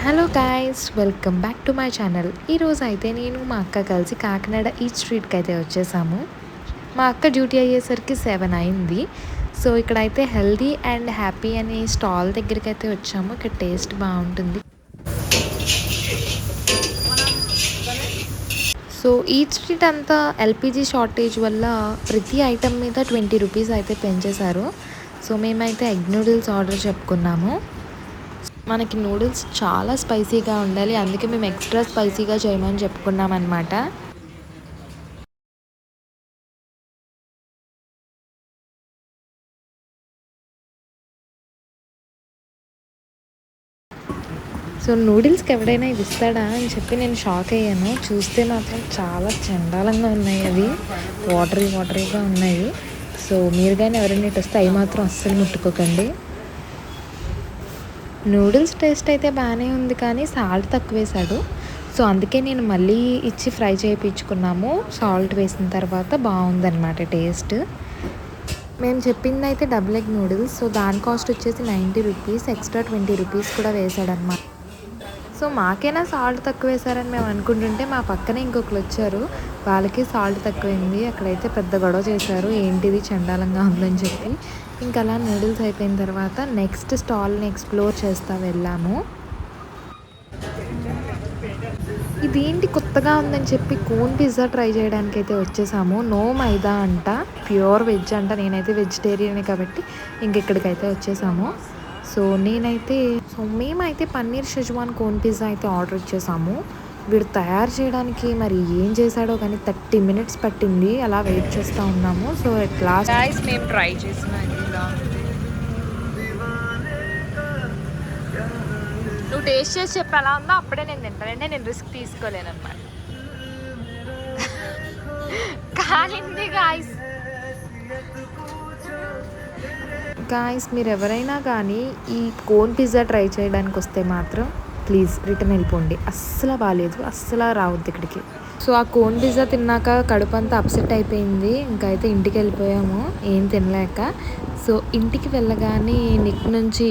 Hello guys, welcome back to my channel. ఈరోజు అయితే నేను మా అక్క కలిసి కాకినాడ ఈస్ట్ స్ట్రీట్కి అయితే వచ్చేసాము. మా అక్క డ్యూటీ అయ్యేసరికి 7 అయింది. సో ఇక్కడైతే హెల్దీ అండ్ హ్యాపీ అనే స్టాల్ దగ్గరికి అయితే వచ్చాము. ఇక్కడ టేస్ట్ బాగుంటుంది. సో ఈస్ట్ స్ట్రీట్ అంతా ఎల్పిజి షార్టేజ్ వల్ల ప్రతి ఐటమ్ మీద 20 రూపీస్ అయితే పెంచేశారు. సో మేమైతే ఎగ్ నూడిల్స్ ఆర్డర్ చెప్పుకున్నాము. మనకి నూడిల్స్ చాలా స్పైసీగా ఉండాలి, అందుకే మేము ఎక్స్ట్రా స్పైసీగా చేయమని చెప్పుకున్నాం అనమాట. సో నూడిల్స్కి ఎవడైనా ఇది ఇస్తాడా అని చెప్పి నేను షాక్ అయ్యాను. చూస్తే మాత్రం చాలా చండాలంగా ఉన్నాయి, అవి వాటరీగా ఉన్నాయి. సో మీరు కానీ ఎవరైనా ఇటు వస్తే అవి మాత్రం అస్సలు ముట్టుకోకండి. నూడిల్స్ టేస్ట్ అయితే బాగానే ఉంది, కానీ సాల్ట్ తక్కువ వేశాడు. సో అందుకే నేను మళ్ళీ ఇచ్చి ఫ్రై చేయించుకున్నాము. సాల్ట్ వేసిన తర్వాత బాగుందన్నమాట టేస్ట్. మేము చెప్పింది అయితే డబుల్ ఎగ్ నూడిల్స్. సో దాని కాస్ట్ వచ్చేసి 90 రూపీస్, ఎక్స్ట్రా 20 రూపీస్ కూడా వేసాడనమాట. సో మాకైనా సాల్ట్ తక్కువ వేశారని మేము అనుకుంటుంటే మా పక్కనే ఇంకొకరు వచ్చారు, వాళ్ళకి సాల్ట్ తక్కువైంది. అక్కడైతే పెద్ద గొడవ చేశారు, ఏంటిది చండాలంగా ఉందని చెప్పి. ఇంకా అలా నూడిల్స్ అయిపోయిన తర్వాత నెక్స్ట్ స్టాల్ని ఎక్స్ప్లోర్ చేస్తూ వెళ్ళాము. ఇదేంటి కొత్తగా ఉందని చెప్పి కోన్ పిజ్జా ట్రై చేయడానికి అయితే వచ్చేసాము. నో మైదా అంట, ప్యూర్ వెజ్ అంట. నేనైతే వెజిటేరియనే కాబట్టి ఇంకెక్కడికైతే వచ్చేసాము. సో మేమైతే పన్నీర్ షెజ్వాన్ కోన్ పిజ్జా అయితే ఆర్డర్ ఇచ్చేసాము. వీడు తయారు చేయడానికి మరి ఏం చేశాడో కానీ 30 మినిట్స్ పట్టింది. అలా వెయిట్ చేస్తూ ఉన్నాము. సో ఎట్ లాస్ట్ మేము ట్రై చేసినా. నువ్వు టేస్ట్ చేసి చెప్పి ఎలా ఉందో అప్పుడే నేను తింటానంటే నేను రిస్క్ తీసుకోలేను అనమాట. కాలింది గాయస్, మీరు ఎవరైనా కానీ ఈ కోన్ పిజ్జా ట్రై చేయడానికి వస్తే మాత్రం ప్లీజ్ రిటర్న్ వెళ్ళిపోండి. అస్సలు బాగాలేదు, అస్సలు రావద్దు ఇక్కడికి. సో ఆ కోన్ పిజ్జా తిన్నాక కడుపు అంతా అప్సెట్ అయిపోయింది. ఇంకా అయితే ఇంటికి వెళ్ళిపోయాము ఏం తినలేక. సో ఇంటికి వెళ్ళగానే నిక్ నుంచి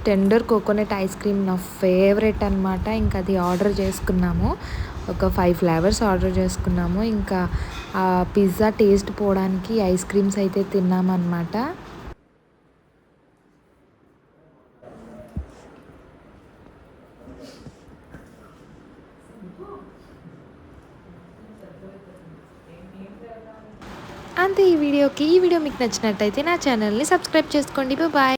టెండర్ కోకోనట్ ఐస్ క్రీమ్ నా ఫేవరెట్ అనమాట. ఇంకా అది ఆర్డర్ చేసుకున్నాము. ఒక 5 ఫ్లేవర్స్ ఆర్డర్ చేసుకున్నాము. ఇంకా ఆ పిజ్జా టేస్ట్ పోవడానికి ఐస్ క్రీమ్స్ అయితే తిన్నామన్నమాట. అంతే ఈ వీడియో మీకు నచ్చినట్టయితే నా ఛానల్ని సబ్స్క్రైబ్ చేసుకోండి. బాయ్.